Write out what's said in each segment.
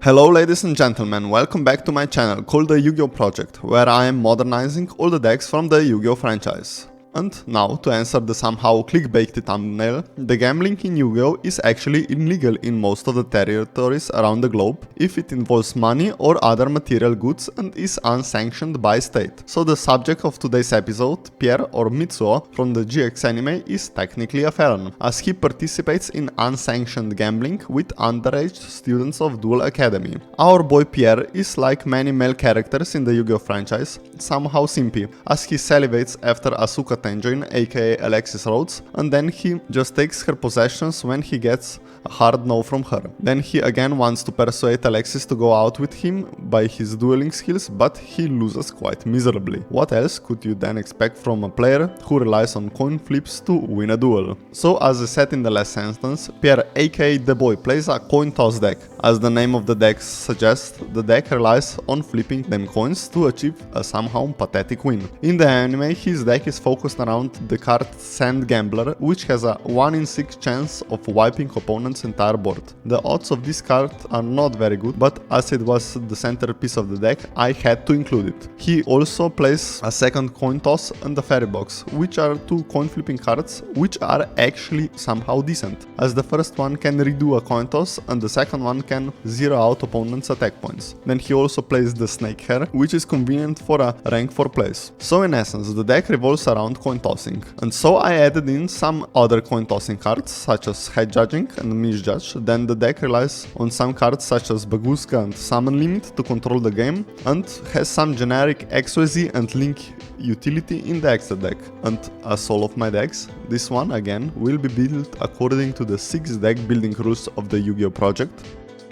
Hello ladies and gentlemen, welcome back to my channel called the Yu-Gi-Oh! Project, where I am modernizing all the decks from the Yu-Gi-Oh! Franchise. And now, to answer the somehow clickbaity thumbnail, the gambling in Yu-Gi-Oh! Is actually illegal in most of the territories around the globe if it involves money or other material goods and is unsanctioned by state. So the subject of today's episode, Pierre or Mitsuo from the GX anime, is technically a felon, as he participates in unsanctioned gambling with underage students of Duel Academy. Our boy Pierre is, like many male characters in the Yu-Gi-Oh! Franchise, somehow simpy, as he salivates after Asuka Tenjin, aka Alexis Rhodes, and then he just takes her possessions when he gets a hard no from her. Then he again wants to persuade Alexis to go out with him by his dueling skills, but he loses quite miserably. What else could you then expect from a player who relies on coin flips to win a duel? So, as I said in the last sentence, Pierre aka the boy plays a CoinToss deck. As the name of the deck suggests, the deck relies on flipping them coins to achieve a somehow pathetic win. In the anime, his deck is focused around the card Sand Gambler, which has a 1 in 6 chance of wiping opponent's entire board. The odds of this card are not very good, but as it was the centerpiece of the deck, I had to include it. He also plays a second coin toss and a fairy box, which are two coin flipping cards which are actually somehow decent, as the first one can redo a coin toss and the second one can zero out opponent's attack points. Then he also plays the snake hair, which is convenient for a rank 4 place. So in essence, the deck revolves around coin tossing. And so I added in some other coin tossing cards such as head judging and misjudge. Then the deck relies on some cards such as Baguska and Summon Limit to control the game, and has some generic XYZ and Link utility in the extra deck. And as all of my decks, this one again will be built according to the 6 deck building rules of the Yu-Gi-Oh! Project.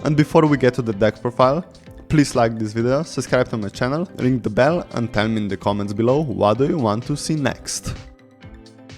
And before we get to the deck profile, please like this video, subscribe to my channel, ring the bell and tell me in the comments below what do you want to see next.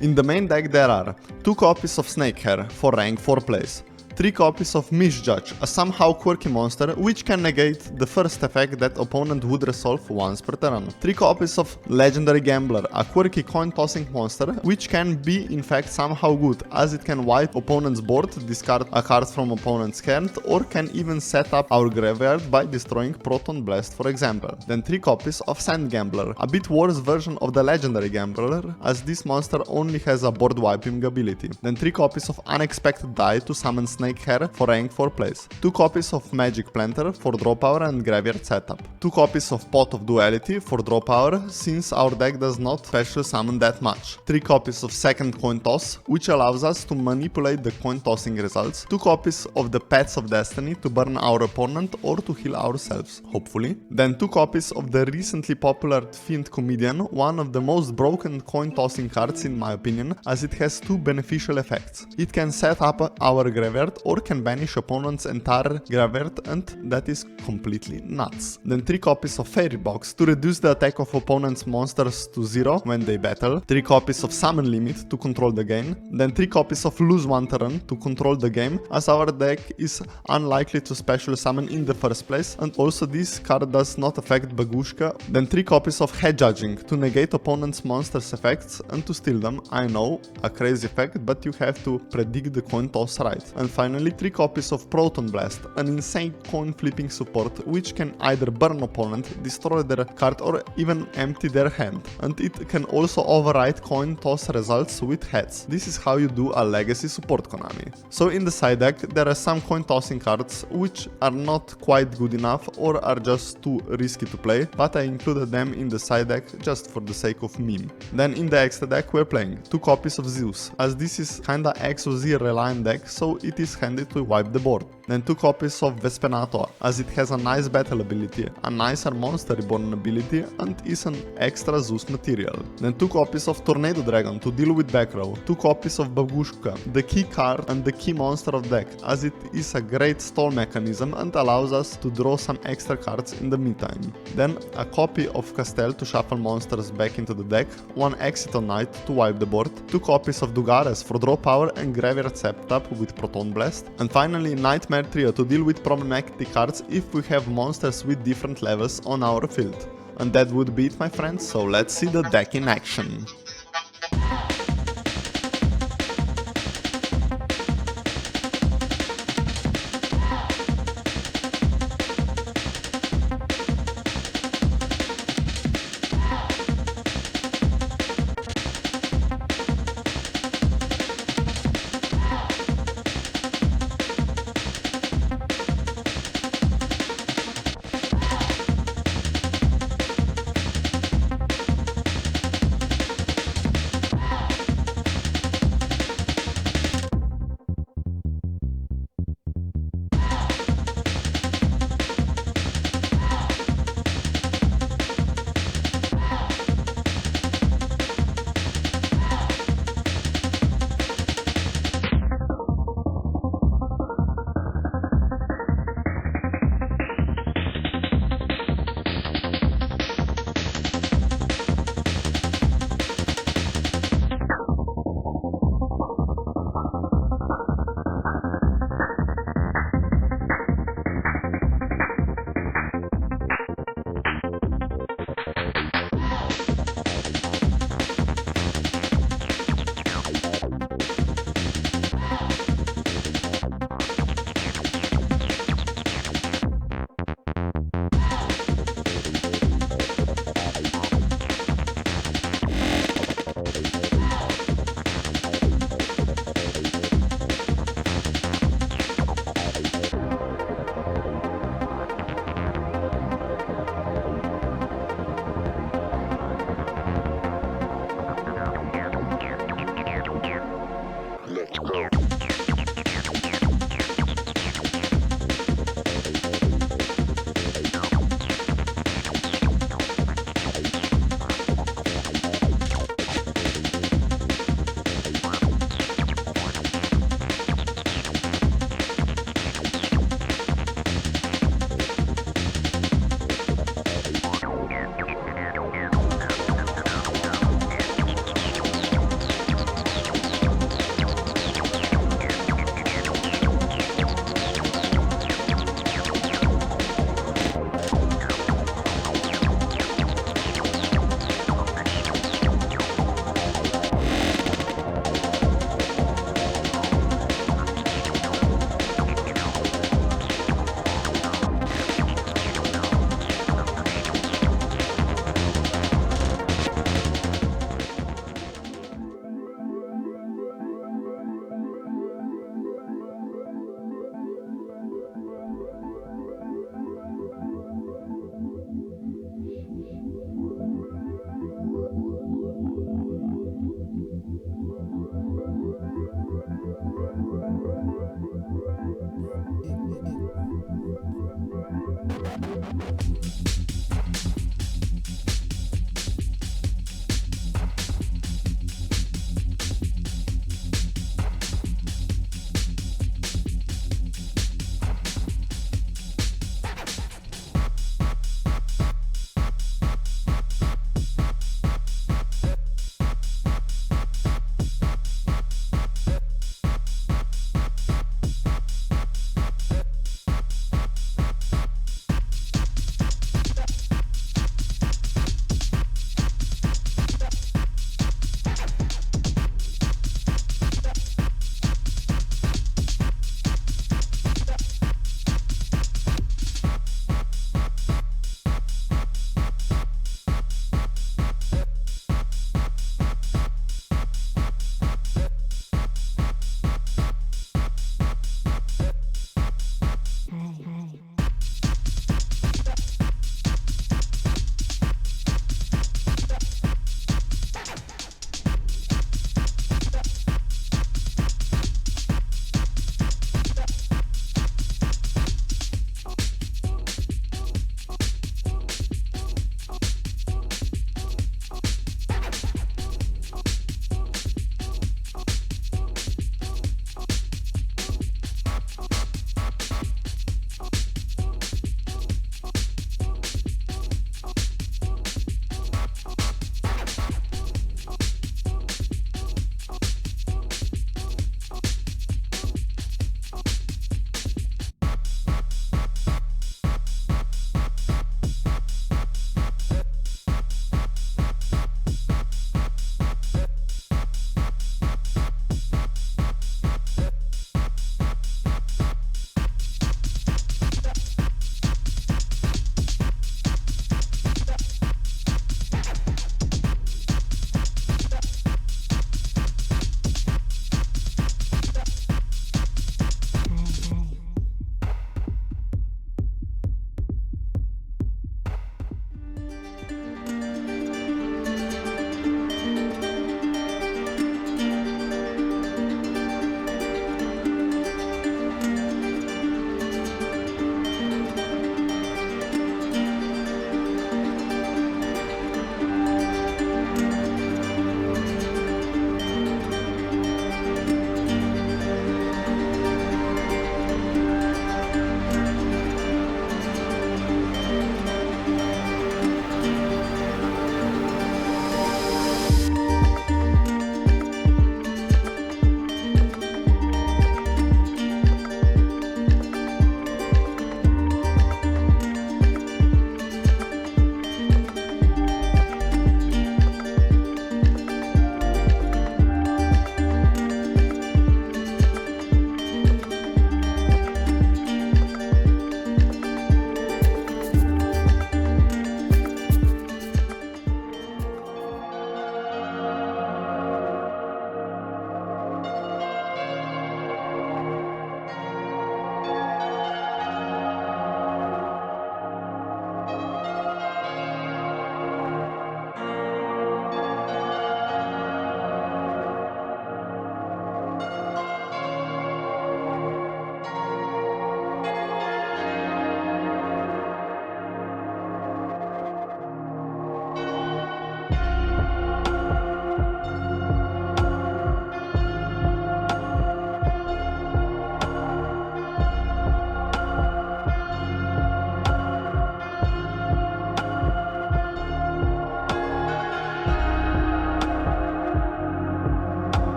In the main deck there are 2 copies of Snake Hair for rank 4 place, 3 copies of Misjudge, a somehow quirky monster which can negate the first effect that opponent would resolve once per turn. 3 copies of Legendary Gambler, a quirky coin-tossing monster which can be in fact somehow good, as it can wipe opponent's board, discard a card from opponent's hand, or can even set up our graveyard by destroying Proton Blast, for example. Then 3 copies of Sand Gambler, a bit worse version of the Legendary Gambler, as this monster only has a board wiping ability. Then 3 copies of Unexpected Die to summon Snake Hair for rank 4 place, 2 copies of Magic Planter for draw power and graveyard setup, 2 copies of Pot of Duality for draw power since our deck does not special summon that much, 3 copies of Second Coin Toss which allows us to manipulate the coin tossing results, 2 copies of the Pets of Destiny to burn our opponent or to heal ourselves, hopefully, then 2 copies of the recently popular Fiend Comedian, one of the most broken coin tossing cards in my opinion, as it has 2 beneficial effects. It can set up our graveyard or can banish opponent's entire graveyard, and that is completely nuts. Then 3 copies of Fairy Box to reduce the attack of opponent's monsters to 0 when they battle, 3 copies of Summon Limit to control the game, then 3 copies of Lose One Turn to control the game, as our deck is unlikely to special summon in the first place, and also this card does not affect Bagushka, then 3 copies of Head Judging to negate opponent's monsters' effects and to steal them. I know, a crazy effect, but you have to predict the coin toss right. And finally 3 copies of Proton Blast, an insane coin flipping support which can either burn opponent, destroy their card or even empty their hand, and it can also override coin toss results with heads. This is how you do a legacy support Konami. So in the side deck there are some coin tossing cards which are not quite good enough or are just too risky to play, but I included them in the side deck just for the sake of meme. Then in the extra deck we're playing 2 copies of Zeus, as this is kinda XOZ reliant deck, so it is handy to wipe the board. Then 2 copies of Vespenator, as it has a nice battle ability, a nicer monster reborn ability, and is an extra Zeus material. Then 2 copies of Tornado Dragon to deal with back row, 2 copies of Babushka, the key card and the key monster of deck, as it is a great stall mechanism and allows us to draw some extra cards in the meantime. Then a copy of Castel to shuffle monsters back into the deck, 1 Exiton Knight to wipe the board, 2 copies of Dugares for draw power and graveyard setup with Proton Blast, and finally Nightmare Trio to deal with problematic cards if we have monsters with different levels on our field. And that would be it, my friends, so let's see the deck in action.